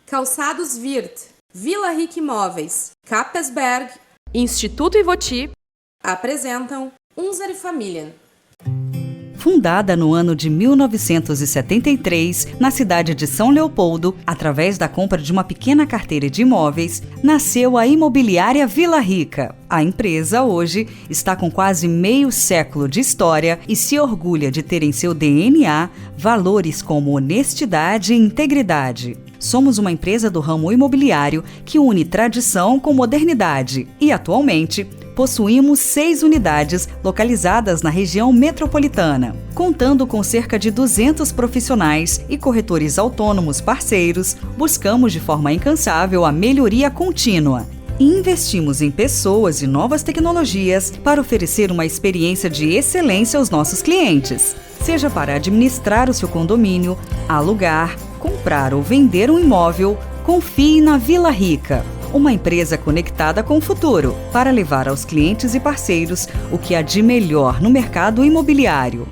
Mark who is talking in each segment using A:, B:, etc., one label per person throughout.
A: Calçados Wirth, Vila Rica Imóveis, Capesberg,
B: Instituto Ivoti
A: apresentam Unser Familien.
C: Fundada no ano de 1973, na cidade de São Leopoldo, através da compra de uma pequena carteira de imóveis, nasceu a Imobiliária Vila Rica. A empresa, hoje, está com quase meio século de história e se orgulha de ter em seu DNA valores como honestidade e integridade. Somos uma empresa do ramo imobiliário que une tradição com modernidade e, atualmente, possuímos 6 unidades localizadas na região metropolitana. Contando com cerca de 200 profissionais e corretores autônomos parceiros, buscamos de forma incansável a melhoria contínua. E investimos em pessoas e novas tecnologias para oferecer uma experiência de excelência aos nossos clientes. Seja para administrar o seu condomínio, alugar, comprar ou vender um imóvel, confie na Vila Rica. Uma empresa conectada com o futuro, para levar aos clientes e parceiros o que há de melhor no mercado imobiliário.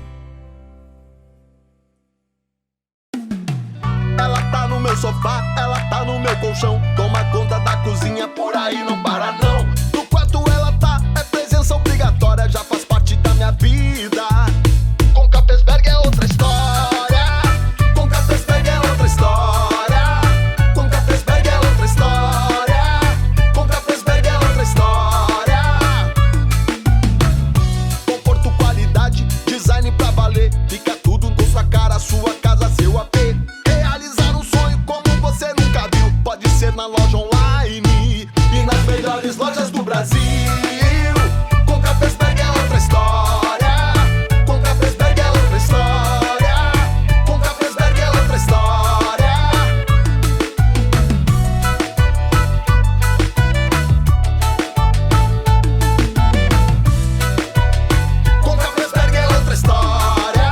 D: Ela tá no meu sofá, ela tá no meu colchão. Toma conta da cozinha, por aí não para não. No quarto ela tá, é presença obrigatória, já faz parte da minha vida. Com Capesberg é outra história. Com Capesberg é outra história. Com Capesberg é outra história. Com Capesberg é outra história. Conforto, qualidade, design pra valer. Fica tudo com sua cara, sua casa, seu AP. Realizar um sonho como você nunca viu. Pode ser na loja online e nas melhores lojas do Brasil. Com Capesberg é outra história. Com Capesberg é outra história. Com Capesberg é outra história. Com Capesberg é outra história.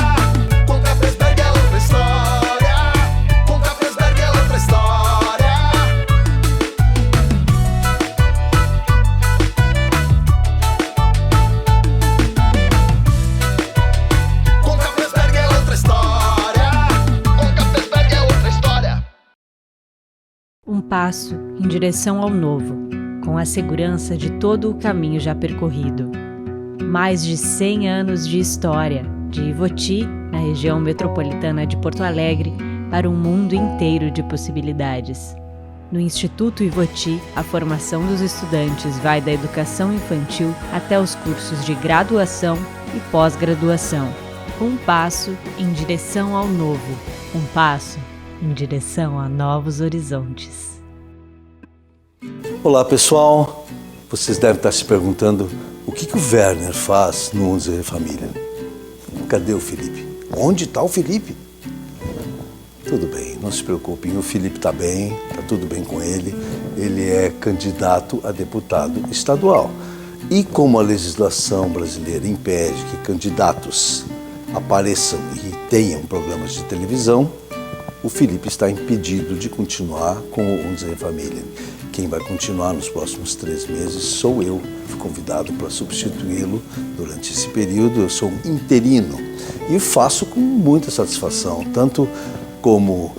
D: Com Capesberg é outra história. Com Capesberg é outra história. Com Capesberg é outra história. Com Capesberg é outra história.
E: Um passo em direção ao novo, com a segurança de todo o caminho já percorrido. Mais de 100 anos de história, de Ivoti, na região metropolitana de Porto Alegre, para um mundo inteiro de possibilidades. No Instituto Ivoti, a formação dos estudantes vai da educação infantil até os cursos de graduação e pós-graduação. Um passo em direção ao novo, um passo em direção a novos horizontes.
F: Olá pessoal, vocês devem estar se perguntando o que o Werner faz no Unser Familien. Cadê o Felipe? Onde está o Felipe? Tudo bem, não se preocupem, o Felipe está bem, está tudo bem com ele. Ele é candidato a deputado estadual. E como a legislação brasileira impede que candidatos apareçam e tenham programas de televisão, o Felipe está impedido de continuar com o Unser Familien. Quem vai continuar nos próximos 3 meses sou eu. Fui convidado para substituí-lo durante esse período. Eu sou um interino e faço com muita satisfação, tanto como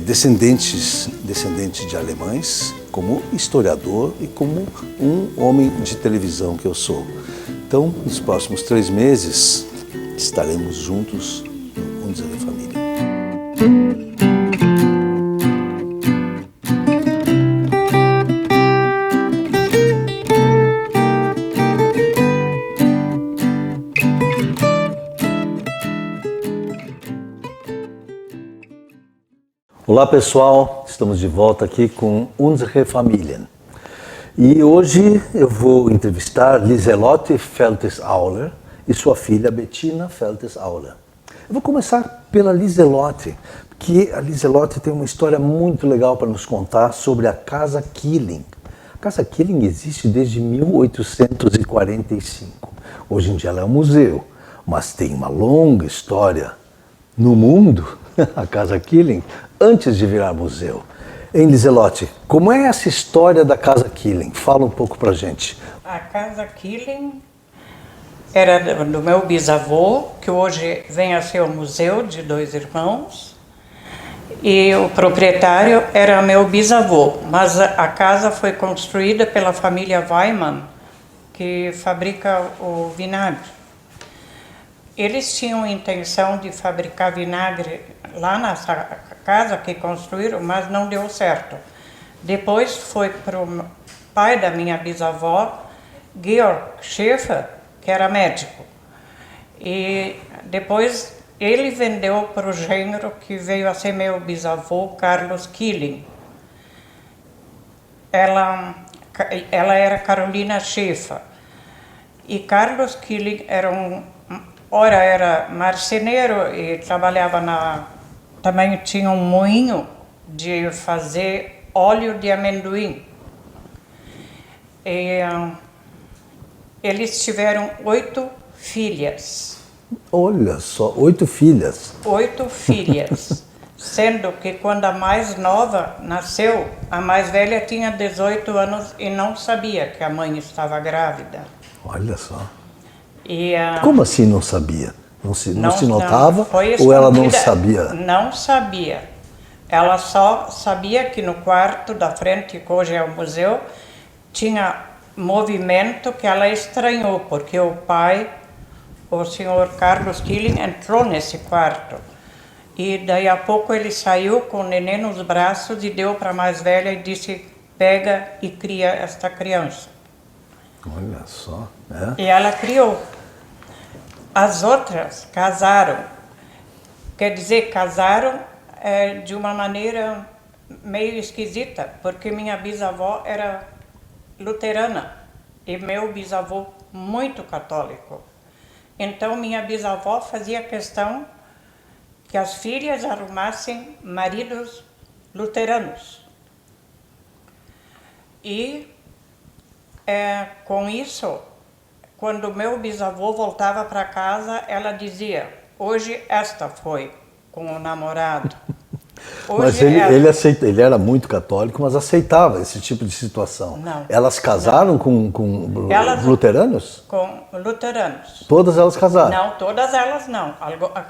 F: descendente de alemães, como historiador e como um homem de televisão que eu sou. Então, nos próximos 3 meses, estaremos juntos no Unser Familien. Olá pessoal, estamos de volta aqui com Unser Familien. E hoje eu vou entrevistar Lieselotte Feltes-Auler e sua filha Bettina Feltes-Auler. Eu vou começar pela Lieselotte, porque a Lieselotte tem uma história muito legal para nos contar sobre a Casa Killing. A Casa Killing existe desde 1845. Hoje em dia ela é um museu, mas tem uma longa história no mundo, a Casa Killing, antes de virar museu. Hein, Liselotte, como é essa história da Casa Killing? Fala um pouco pra gente.
G: A Casa Killing era do meu bisavô, que hoje vem a ser o Museu de Dois Irmãos, e o proprietário era meu bisavô, mas a casa foi construída pela família Weimann, que fabrica o vinagre. Eles tinham intenção de fabricar vinagre lá nessa casa que construíram, mas não deu certo. Depois foi para o pai da minha bisavó, Georg Schäfer, que era médico. E depois ele vendeu para o genro que veio a ser meu bisavô, Carlos Killing. Ela era Carolina Schäfer. E Carlos Killing ora era marceneiro e trabalhava também tinha um moinho de fazer óleo de amendoim. E, eles tiveram 8 filhas.
F: Olha só, 8 filhas.
G: 8 filhas. Sendo que quando a mais nova nasceu, a mais velha tinha 18 anos e não sabia que a mãe estava grávida.
F: Olha só.
G: E,
F: como assim não sabia? Não se notava ou ela não sabia?
G: Não sabia. Ela só sabia que no quarto da frente, que hoje é o museu, tinha movimento que ela estranhou, porque o pai, o senhor Carlos Killing, entrou nesse quarto. E daí a pouco ele saiu com o neném nos braços e deu para a mais velha e disse, pega e cria esta criança.
F: Olha só.
G: E ela criou. As outras casaram. Quer dizer, casaram de uma maneira meio esquisita, porque minha bisavó era luterana e meu bisavô muito católico. Então minha bisavó fazia questão que as filhas arrumassem maridos luteranos. E com isso, quando meu bisavô voltava para casa, ela dizia, hoje esta foi com o namorado.
F: Mas ele aceita, ele era muito católico, mas aceitava esse tipo de situação.
G: Não.
F: Elas casaram com luteranos?
G: Com luteranos.
F: Todas elas casaram?
G: Não, todas elas não.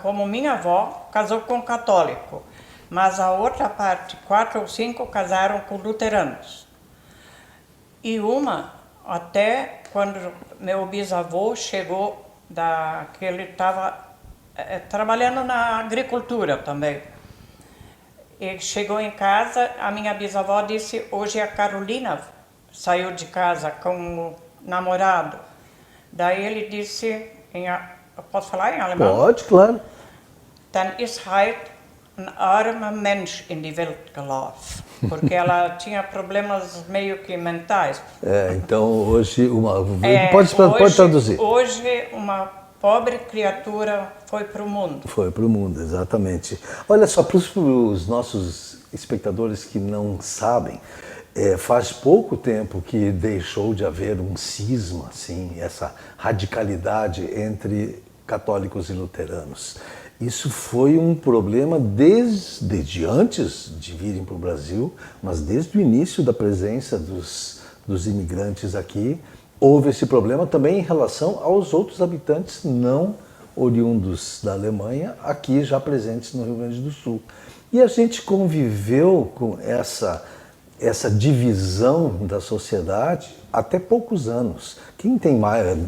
G: Como minha avó casou com católico, mas a outra parte, 4 ou 5, casaram com luteranos. E uma, até quando meu bisavô chegou, que ele estava trabalhando na agricultura também. Ele chegou em casa, a minha bisavó disse, hoje a Carolina saiu de casa com o namorado. Daí ele disse, posso falar em alemão?
F: Pode, claro.
G: Dann ist heute ein armer Mensch in die Welt gelaufen. Porque ela tinha problemas meio que mentais.
F: Então hoje, pode traduzir.
G: Hoje uma pobre criatura foi para o mundo.
F: Foi para o mundo, exatamente. Olha só, para os nossos espectadores que não sabem, faz pouco tempo que deixou de haver um cisma, assim, essa radicalidade entre católicos e luteranos. Isso foi um problema desde antes de virem para o Brasil, mas desde o início da presença dos imigrantes aqui, houve esse problema também em relação aos outros habitantes não oriundos da Alemanha, aqui já presentes no Rio Grande do Sul. E a gente conviveu com essa divisão da sociedade até poucos anos. Quem tem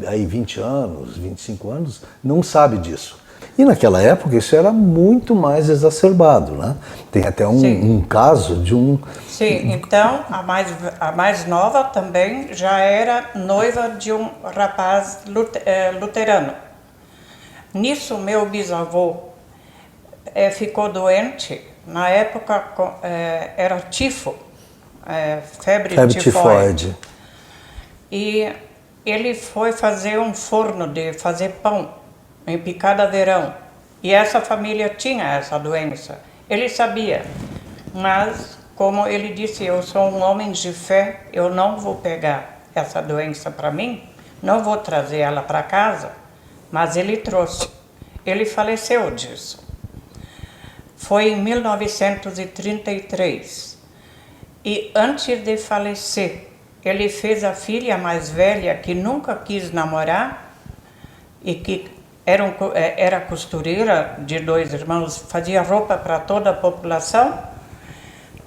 F: aí 20 anos, 25 anos, não sabe disso. E naquela época isso era muito mais exacerbado, né? Tem até um caso de um...
G: Sim, então a mais nova também já era noiva de um rapaz luterano. Nisso meu bisavô ficou doente, na época era tifo, febre tifoide. E ele foi fazer um forno de fazer pão em Picada Verão. E essa família tinha essa doença. Ele sabia, mas como ele disse, eu sou um homem de fé, eu não vou pegar essa doença para mim, não vou trazer ela para casa, mas ele trouxe. Ele faleceu disso. Foi em 1933. E antes de falecer, ele fez a filha mais velha, que nunca quis namorar, e que era costureira de 2 irmãos, fazia roupa para toda a população,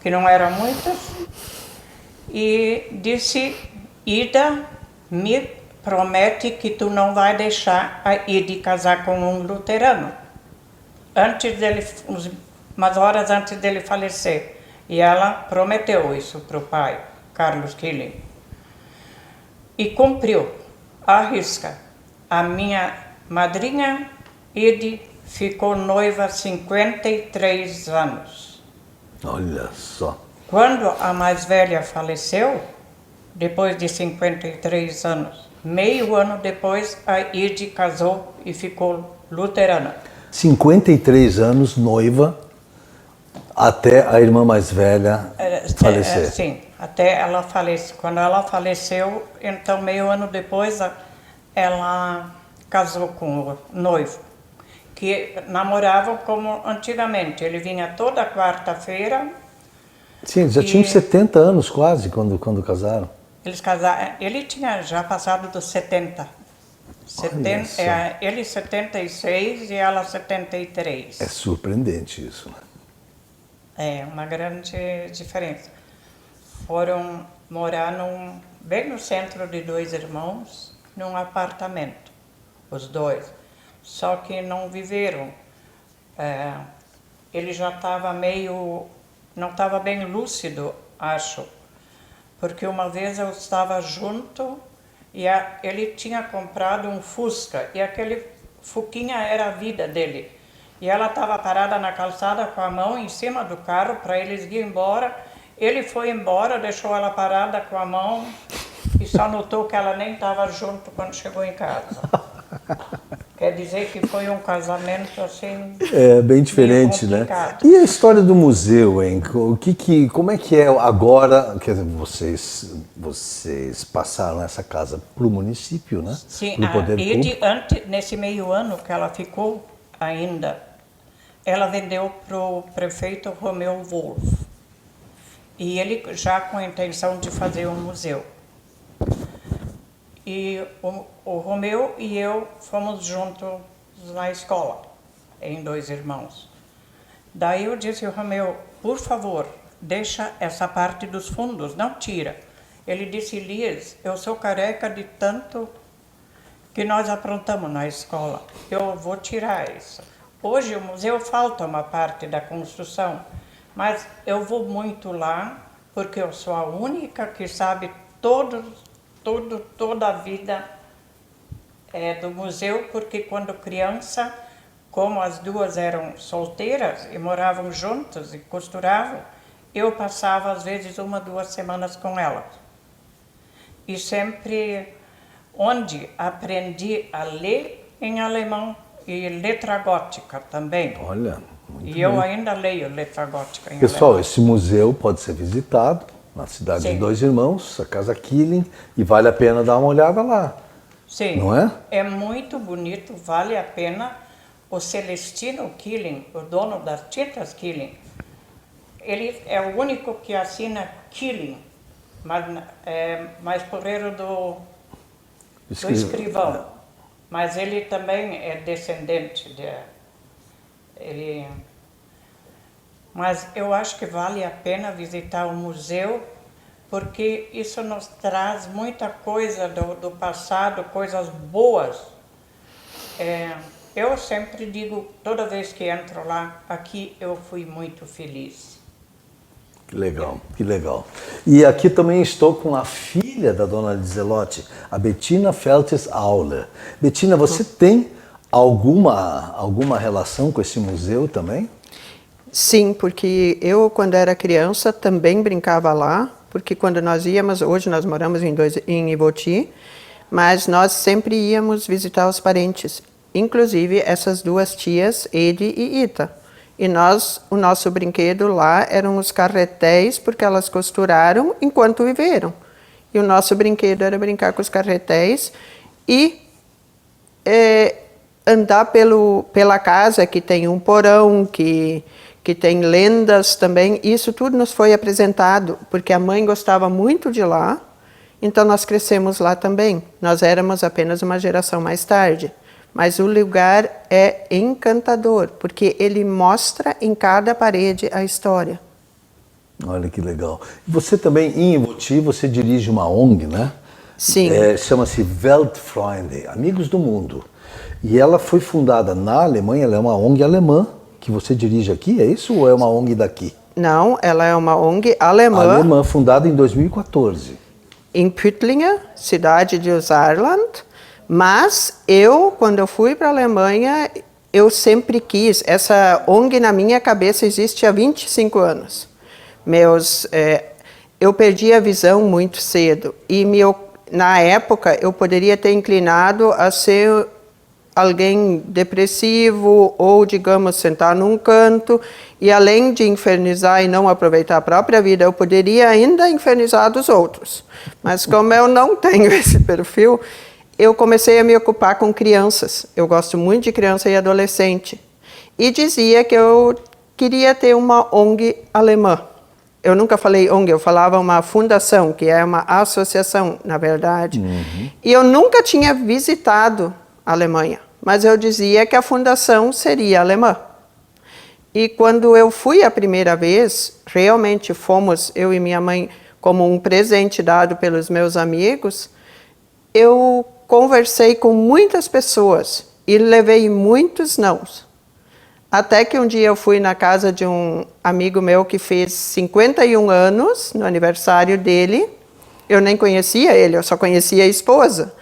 G: que não eram muitas, e disse: Ida, me promete que tu não vai deixar a Ida casar com um luterano, umas horas antes dele falecer. E ela prometeu isso para o pai, Carlos Killing. E cumpriu, à risca. A minha madrinha, Ide, ficou noiva 53 anos.
F: Olha só.
G: Quando a mais velha faleceu, depois de 53 anos, meio ano depois, a Ide casou e ficou luterana.
F: 53 anos, noiva, até a irmã mais velha falecer.
G: Sim, até ela falecer. Quando ela faleceu, então meio ano depois, ela casou com o noivo, que namoravam como antigamente. Ele vinha toda quarta-feira.
F: Sim, já tinham 70 anos quase quando casaram.
G: Eles casaram, ele tinha já passado dos 70. Ele 76 e ela 73.
F: É surpreendente isso, né?
G: É uma grande diferença. Foram morar bem no centro de 2 irmãos, num apartamento, os dois. Só que não viveram. Ele já estava não estava bem lúcido, acho. Porque uma vez eu estava junto e ele tinha comprado um Fusca, e aquele Fuquinha era a vida dele. E ela estava parada na calçada com a mão em cima do carro para eles ir embora. Ele foi embora, deixou ela parada com a mão e só notou que ela nem estava junto quando chegou em casa. Quer dizer que foi um casamento assim...
F: É, bem diferente, né? E a história do museu, hein? Como é que é agora? Quer dizer, vocês passaram essa casa para o município, né?
G: Sim,
F: pro poder público.
G: nesse meio ano que ela ficou ainda, ela vendeu para o prefeito Romeu Wolff. E ele já com a intenção de fazer um museu. E o Romeu e eu fomos juntos na escola, em 2 irmãos. Daí eu disse ao Romeu: por favor, deixa essa parte dos fundos, não tira. Ele disse: Elias, eu sou careca de tanto que nós aprontamos na escola, eu vou tirar isso. Hoje o museu falta uma parte da construção, mas eu vou muito lá, porque eu sou a única que sabe toda a vida do museu, porque quando criança, como as 2 eram solteiras e moravam juntas e costuravam, eu passava às vezes 1, 2 semanas com elas. E sempre onde aprendi a ler em alemão e letra gótica também.
F: Olha, muito
G: E eu
F: bem.
G: ainda leio letra gótica em
F: Pessoal,
G: alemão.
F: esse museu pode ser visitado na cidade
G: Sim.
F: de 2 irmãos, a Casa Killing, e vale a pena dar uma olhada lá.
G: Sim,
F: Não é?
G: É muito bonito, vale a pena. O Celestino Killing, o dono das tintas Killing, ele é o único que assina Killing, mas porreiro do escrivão. Mas ele também é descendente Mas eu acho que vale a pena visitar o museu, porque isso nos traz muita coisa do passado, coisas boas. Eu sempre digo, toda vez que entro lá, aqui eu fui muito feliz.
F: Que legal, que legal. E aqui também estou com a filha da dona Liselotte, a Bettina Feltes Auler. Bettina, você tem alguma relação com esse museu também?
H: Sim, porque eu, quando era criança, também brincava lá, porque quando nós íamos, hoje nós moramos em Ivoti, mas nós sempre íamos visitar os parentes, inclusive essas 2 tias, Edi e Ita. E o nosso brinquedo lá eram os carretéis, porque elas costuraram enquanto viveram. E o nosso brinquedo era brincar com os carretéis e andar pela casa, que tem um porão, que que tem lendas também. Isso tudo nos foi apresentado, porque a mãe gostava muito de lá, então nós crescemos lá também. Nós éramos apenas uma geração mais tarde. Mas o lugar é encantador, porque ele mostra em cada parede a história.
F: Olha que legal. Você também, em Ivoti, você dirige uma ONG, né?
H: Sim.
F: Chama-se Weltfreunde, Amigos do Mundo. E ela foi fundada na Alemanha, ela é uma ONG alemã, que você dirige aqui, é isso? Ou é uma ONG daqui?
H: Não, ela é uma ONG alemã.
F: Alemã, fundada em 2014.
H: Em Püttlinge, cidade de Saarland. Mas quando eu fui para a Alemanha, eu sempre quis. Essa ONG na minha cabeça existe há 25 anos. Eu perdi a visão muito cedo. E na época, eu poderia ter inclinado a ser alguém depressivo ou, digamos, sentar num canto. E além de infernizar e não aproveitar a própria vida, eu poderia ainda infernizar dos outros. Mas como eu não tenho esse perfil, eu comecei a me ocupar com crianças. Eu gosto muito de criança e adolescente. E dizia que eu queria ter uma ONG alemã. Eu nunca falei ONG, eu falava uma fundação, que é uma associação, na verdade. Uhum. E eu nunca tinha visitado a Alemanha, mas eu dizia que a fundação seria alemã. E quando eu fui a primeira vez, realmente fomos, eu e minha mãe, como um presente dado pelos meus amigos, eu conversei com muitas pessoas e levei muitos nãos. Até que um dia eu fui na casa de um amigo meu que fez 51 anos, no aniversário dele. Eu nem conhecia ele, eu só conhecia a esposa.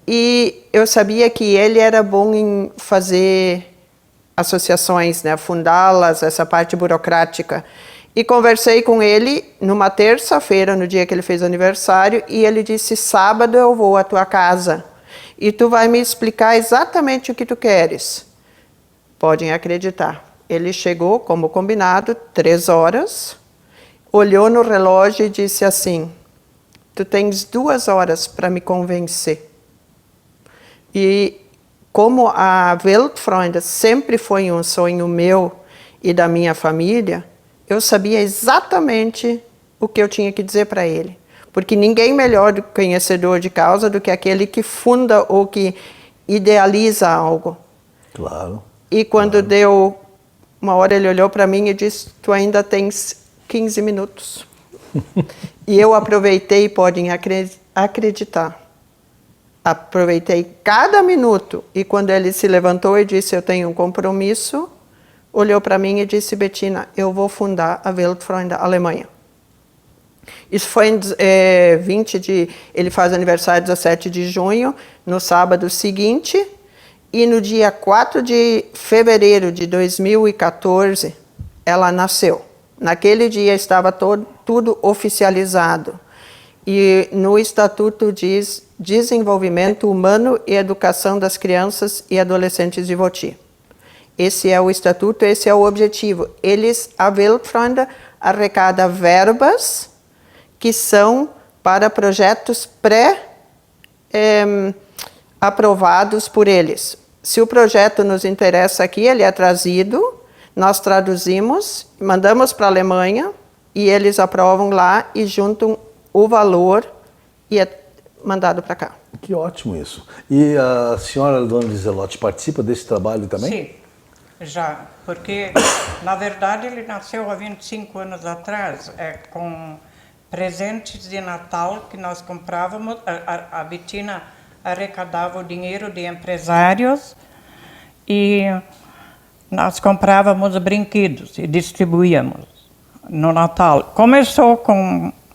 H: E eu sabia que ele era bom em fazer associações, né, fundá-las, essa parte burocrática. E conversei com ele numa terça-feira, no dia que ele fez aniversário, e ele disse: sábado eu vou à tua casa e tu vai me explicar exatamente o que tu queres. Podem acreditar. Ele chegou, como combinado, 3 horas, olhou no relógio e disse assim: tu tens 2 horas para me convencer. E como a Weltfreunde sempre foi um sonho meu e da minha família, eu sabia exatamente o que eu tinha que dizer para ele. Porque ninguém melhor do conhecedor de causa do que aquele que funda ou que idealiza algo.
F: Claro.
H: E quando deu uma hora, ele olhou para mim e disse: tu ainda tens 15 minutos. E eu aproveitei, podem acreditar. Aproveitei cada minuto. E quando ele se levantou e disse: eu tenho um compromisso, olhou para mim e disse: Bettina, eu vou fundar a Weltfreunde Alemanha. Isso foi em ele faz aniversário 17 de junho, no sábado seguinte, e no dia 4 de fevereiro de 2014, ela nasceu. Naquele dia estava tudo oficializado. E no Estatuto diz Desenvolvimento Humano e Educação das Crianças e Adolescentes de Ivoti. Esse é o estatuto, esse é o objetivo. A Weltfreunde arrecada verbas que são para projetos pré-aprovados por eles. Se o projeto nos interessa aqui, ele é trazido, nós traduzimos, mandamos para a Alemanha e eles aprovam lá e juntam o valor e é mandado para cá.
F: Que ótimo isso. E a senhora Dona Liselotte participa desse trabalho também?
G: Sim, já, porque na verdade ele nasceu há 25 anos atrás, com presentes de Natal que nós comprávamos. A Bettina arrecadava o dinheiro de empresários e nós comprávamos brinquedos e distribuíamos no Natal. Começou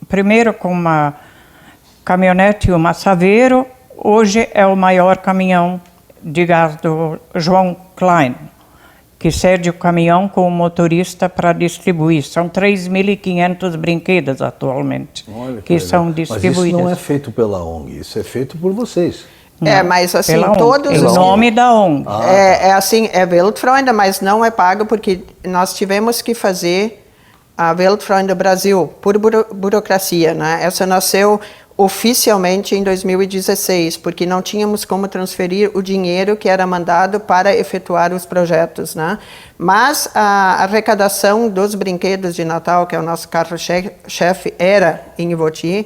G: primeiro com uma caminhonete e uma Saveiro. Hoje é o maior caminhão de gás do João Klein, que cede o caminhão com o motorista para distribuir. São 3.500 brinquedos atualmente.
F: Olha
G: que são distribuídos.
F: Mas isso não é feito pela ONG, isso é feito por vocês.
H: Mas assim,
G: todos em nome da ONG.
H: Assim, é Weltfreunde, mas não é pago porque nós tivemos que fazer a Weltfreunde Brasil por burocracia, né? Essa nasceu, oficialmente em 2016, porque não tínhamos como transferir o dinheiro que era mandado para efetuar os projetos, né? Mas a arrecadação dos brinquedos de Natal, que é o nosso carro-chefe, era em Ivoti,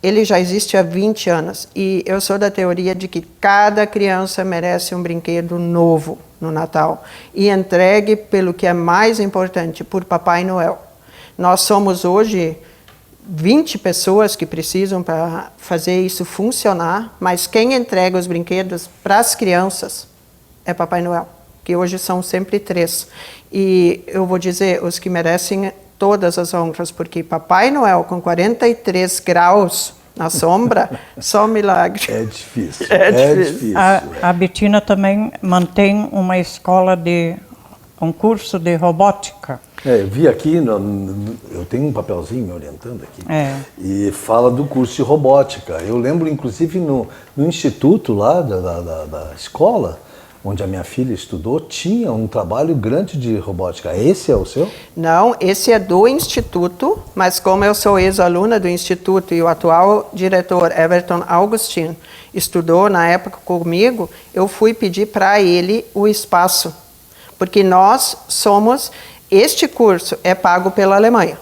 H: ele já existe há 20 anos. E eu sou da teoria de que cada criança merece um brinquedo novo no Natal e entregue pelo que é mais importante, por Papai Noel. Nós somos hoje 20 pessoas que precisam para fazer isso funcionar, mas quem entrega os brinquedos para as crianças é Papai Noel, que hoje são sempre 3. E eu vou dizer, os que merecem todas as honras, porque Papai Noel com 43 graus na sombra, só um milagre.
F: É difícil.
H: É difícil.
G: A Bettina também mantém uma escola um curso de robótica.
F: Eu vi aqui, eu tenho um papelzinho me orientando aqui, e fala do curso de robótica. Eu lembro, inclusive, no instituto lá da escola, onde a minha filha estudou, tinha um trabalho grande de robótica. Esse é o seu?
H: Não, esse é do instituto, mas como eu sou ex-aluna do instituto e o atual diretor, Everton Augustin, estudou na época comigo, eu fui pedir para ele o espaço, porque nós somos... Este curso é pago pela Alemanha,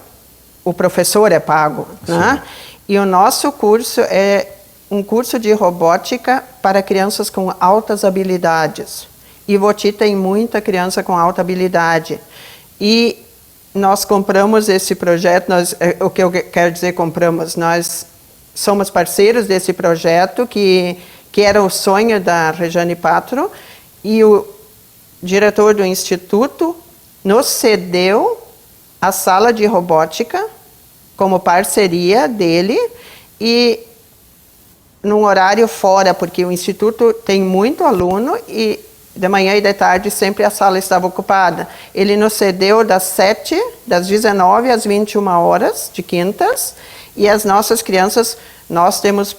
H: o professor é pago, né? E o nosso curso é um curso de robótica para crianças com altas habilidades. Ivoti tem muita criança com alta habilidade. E nós compramos esse projeto, o que eu quero dizer compramos, nós somos parceiros desse projeto, que era o sonho da Rejane Patro, e o diretor do instituto nos cedeu a sala de robótica como parceria dele e num horário fora, porque o instituto tem muito aluno e de manhã e de tarde sempre a sala estava ocupada. Ele nos cedeu das 19 às 21 horas de quintas, e as nossas crianças, nós temos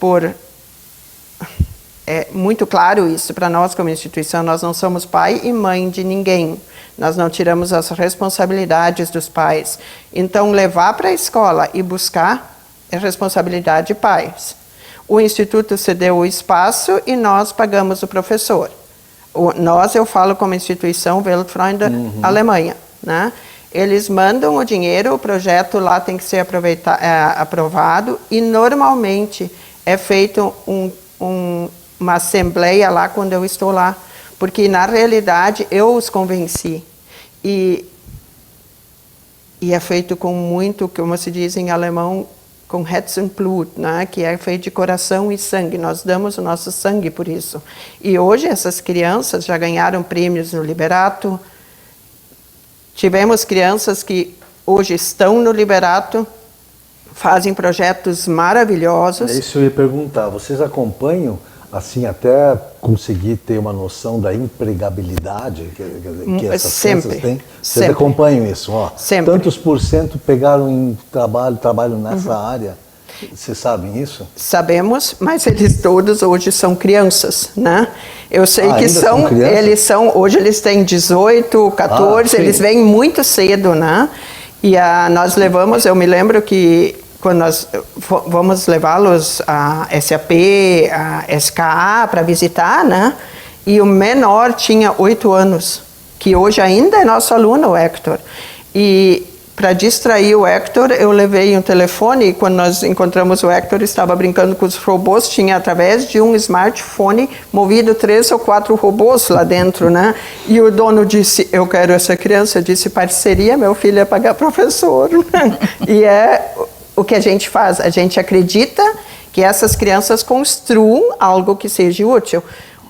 H: é muito claro isso para nós como instituição, nós não somos pai e mãe de ninguém. Nós não tiramos as responsabilidades dos pais. Então, levar para a escola e buscar é responsabilidade de pais. O Instituto cedeu o espaço e nós pagamos o professor. Nós, eu falo como instituição Weltfreunde Alemanha, né? Eles mandam o dinheiro, o projeto lá tem que ser aprovado e normalmente é feito uma assembleia lá quando eu estou lá. Porque, na realidade, eu os convenci. E é feito com muito, como se diz em alemão, com Herz und Blut, né? Que é feito de coração e sangue. Nós damos o nosso sangue por isso. E hoje essas crianças já ganharam prêmios no Liberato. Tivemos crianças que hoje estão no Liberato, fazem projetos maravilhosos.
F: É isso que eu ia perguntar. Vocês acompanham, assim, até conseguir ter uma noção da empregabilidade que essas crianças têm? Vocês acompanham isso? Ó,
H: sempre.
F: Tantos por cento pegaram em trabalho nessa área. Vocês sabem isso?
H: Sabemos, mas eles todos hoje são crianças, né? Eu sei que hoje eles têm 18, 14, eles vêm muito cedo, né? E nós levamos, eu me lembro que quando nós vamos levá-los a SAP, a SKA para visitar, né? E o menor tinha 8 anos, que hoje ainda é nosso aluno, o Hector. E para distrair o Hector, eu levei um telefone e quando nós encontramos o Hector, estava brincando com os robôs, tinha através de um smartphone movido 3 ou 4 robôs lá dentro, né? E o dono disse, eu quero essa criança, eu disse, parceria, meu filho é pagar professor. E é o que a gente faz, a gente acredita que essas crianças construam algo que seja útil.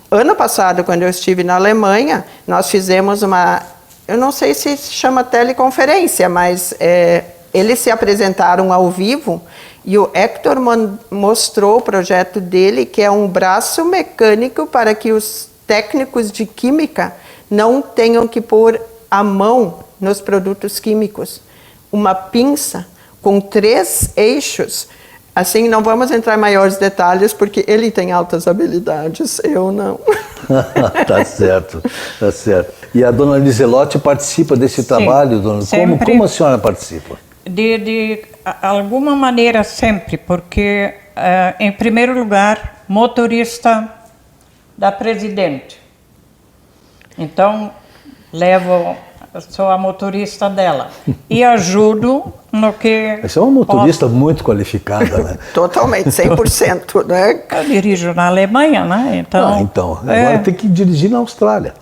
H: Ano passado, quando eu estive na Alemanha, nós fizemos eu não sei se chama teleconferência, mas eles se apresentaram ao vivo e o Hector mostrou o projeto dele, que é um braço mecânico para que os técnicos de química não tenham que pôr a mão nos produtos químicos. Uma pinça com 3 eixos. Assim, não vamos entrar em maiores detalhes, porque ele tem altas habilidades, eu não.
F: Tá certo, tá certo. E a dona Liselotte participa desse trabalho, dona? Como a senhora participa?
G: De alguma maneira sempre, porque em primeiro lugar, motorista da Presidente. Então, sou a motorista dela e ajudo no que...
F: Você é uma motorista muito qualificada, né?
H: Totalmente, 100%, né?
G: Eu dirijo na Alemanha, né?
F: Então, agora tem que dirigir na Austrália.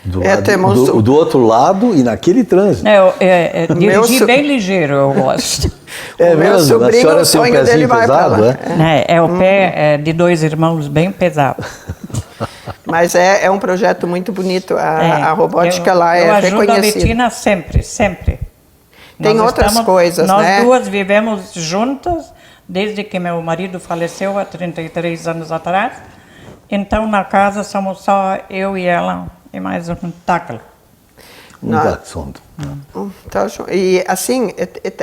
F: Do outro lado e naquele trânsito.
G: Dirigir bem ligeiro, eu gosto.
F: É mesmo? A senhora tem um pezinho pesado,
G: é? O pé de 2 irmãos bem pesado.
H: Mas é um projeto muito bonito, a robótica lá é reconhecida. Eu ajudo a
G: Betina sempre.
H: Tem outras coisas, né?
G: Nós duas vivemos juntas desde que meu marido faleceu há 33 anos atrás. Então, na casa somos só eu e ela e mais um tacla.
H: E assim,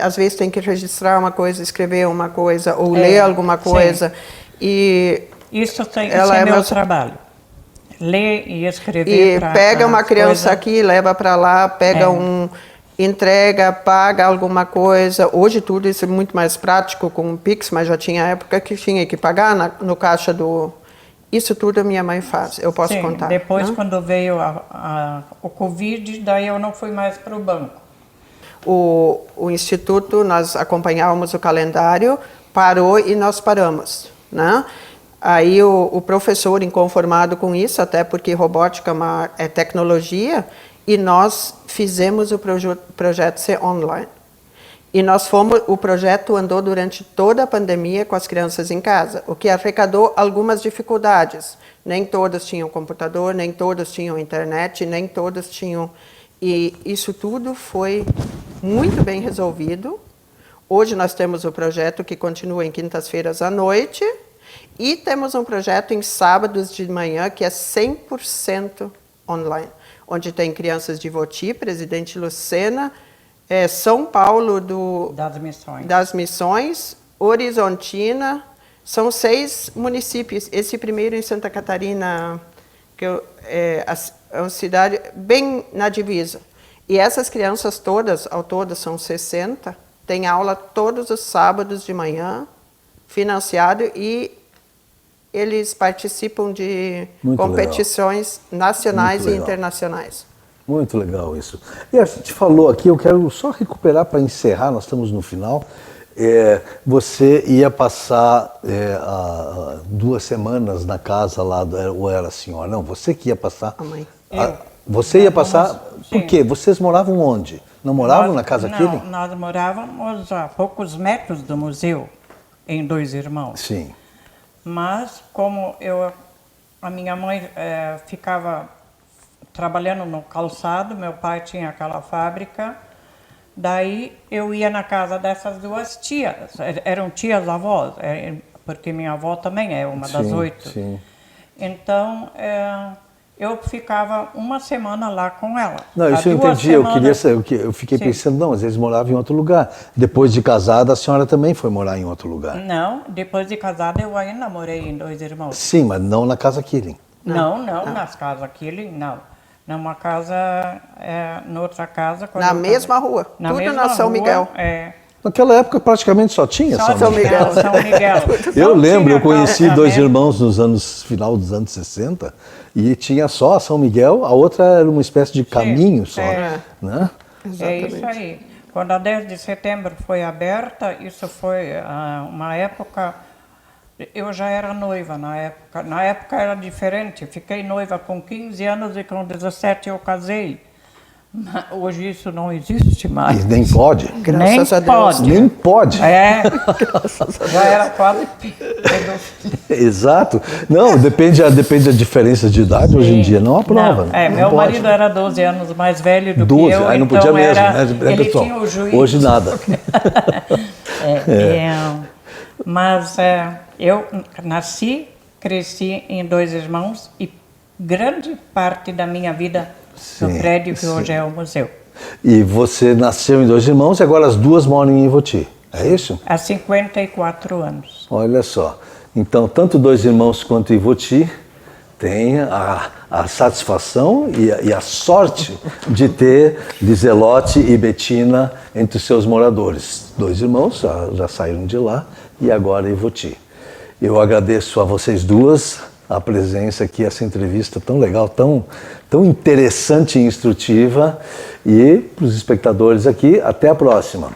H: às vezes tem que registrar uma coisa, escrever uma coisa ou ler alguma coisa.
G: Sim.
H: E
G: isso é meu trabalho. Ler e escrever.
H: E pega uma criança aqui, leva para lá, pega entrega, paga alguma coisa. Hoje tudo isso é muito mais prático com o Pix, mas já tinha época que tinha que pagar no caixa do... Isso tudo a minha mãe faz, eu posso contar.
G: Depois, quando veio o Covid, daí eu não fui mais para o banco.
H: O Instituto, nós acompanhávamos o calendário, parou e nós paramos, né? Aí o professor, inconformado com isso, até porque robótica é tecnologia, e nós fizemos o projeto ser online. E o projeto andou durante toda a pandemia com as crianças em casa, o que arrecadou algumas dificuldades. Nem todas tinham computador, nem todas tinham internet, nem todas tinham... E isso tudo foi muito bem resolvido. Hoje nós temos o projeto que continua em quintas-feiras à noite, e temos um projeto em sábados de manhã que é 100% online, onde tem crianças de Ivoti, Presidente Lucena, São Paulo das Missões, Horizontina, são 6 municípios. Esse primeiro em Santa Catarina, que é uma cidade bem na divisa. E essas crianças todas, ao todo são 60, têm aula todos os sábados de manhã, financiado, e eles participam de competições nacionais e internacionais.
F: Muito legal isso. E a gente falou aqui, eu quero só recuperar para encerrar, nós estamos no final. Você ia passar 2 semanas na casa lá, ou era a senhora? Não, você que ia passar.
H: A mãe.
F: Você ia passar, por quê? Vocês moravam onde? Não moravam na casa Killing?
G: Não, nós morávamos a poucos metros do museu, em 2 irmãos.
F: Sim.
G: Mas como a minha mãe ficava trabalhando no calçado, meu pai tinha aquela fábrica, daí eu ia na casa dessas 2 tias, eram tias avós, porque minha avó também é uma das 8.
F: Sim.
G: Então, eu ficava uma semana lá com ela.
F: Não, isso eu entendi, eu fiquei pensando, não, às vezes morava em outro lugar. Depois de casada, a senhora também foi morar em outro lugar.
G: Não, depois de casada eu ainda morei em 2 irmãos.
F: Sim, mas não na casa Killing.
G: Não, nas casas Killing, não. Numa casa, noutra casa.
H: Na mesma rua, tudo na São Miguel.
F: Naquela época praticamente só tinha
H: São Miguel.
G: São Miguel.
F: Eu lembro, eu conheci 2 irmãos final dos anos 60 e tinha só a São Miguel, a outra era uma espécie de caminho só. Né?
G: É isso aí. Quando a 10 de setembro foi aberta, isso foi uma época... Eu já era noiva na época. Na época era diferente. Fiquei noiva com 15 anos e com 17 eu casei. Hoje isso não existe mais.
F: E nem pode.
H: Graças a Deus.
F: Nem pode.
G: Já era quase...
F: Exato. Não, depende da diferença de idade. Hoje em dia não aprova.
G: Meu marido era 12 anos mais velho do que eu.
F: Aí não podia mesmo.
G: Ele tinha o juízo.
F: Hoje nada.
G: Mas eu nasci, cresci em 2 irmãos e grande parte da minha vida no prédio que hoje é o museu.
F: E você nasceu em 2 irmãos e agora as 2 moram em Ivoti, é isso?
G: Há 54 anos.
F: Olha só, então tanto 2 irmãos quanto Ivoti têm a satisfação e a sorte de ter Liselotte e Betina entre os seus moradores. 2 irmãos já saíram de lá e agora Ivoti. Eu agradeço a vocês duas a presença aqui, essa entrevista tão legal, tão interessante e instrutiva. E para os espectadores aqui, até a próxima.